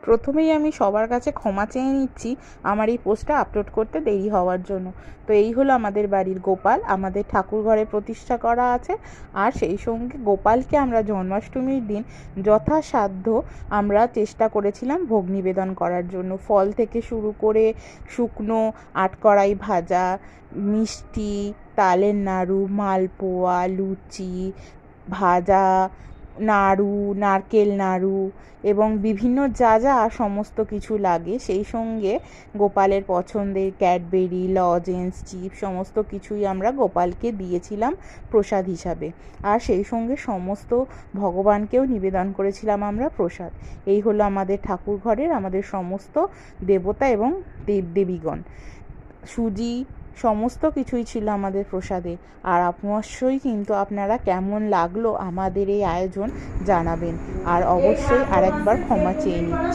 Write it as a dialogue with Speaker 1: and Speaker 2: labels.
Speaker 1: প্রথমেই আমি সবার কাছে ক্ষমা চেয়ে নিচ্ছি আমার এই পোস্টটা আপলোড করতে দেরি হওয়ার জন্য। তো এই হলো আমাদের বাড়ির গোপাল, আমাদের ঠাকুর ঘরে প্রতিষ্ঠা করা আছে। আর সেই সঙ্গে গোপালকে আমরা জন্মাষ্টমীর দিন যথাসাধ্য আমরা চেষ্টা করেছিলাম ভোগ নিবেদন করার জন্য। ফল থেকে শুরু করে শুকনো আটকড়াই ভাজা, মিষ্টি, তালের নাড়ু, মালপোয়া, লুচি, ভাজা, নাড়ু, নারকেল নাড়ু এবং বিভিন্ন যা যা সমস্ত কিছু লাগে, সেই সঙ্গে গোপালের পছন্দের ক্যাডবেরি, লজেন্স, চিপস সমস্ত কিছুই আমরা গোপালকে দিয়েছিলাম প্রসাদ হিসাবে। আর সেই সঙ্গে সমস্ত ভগবানকেও নিবেদন করেছিলাম আমরা প্রসাদ। এই হলো আমাদের ঠাকুর ঘরের আমাদের সমস্ত দেবতা এবং দেবদেবীগণ। সুজি সমস্ত কিছুই ছিল আমাদের প্রসাদে। আর অবশ্যই কিন্তু আপনারা কেমন লাগলো আমাদের এই আয়োজন জানাবেন। আর অবশ্যই আরেকবার ক্ষমা চেয়ে নিচ্ছি।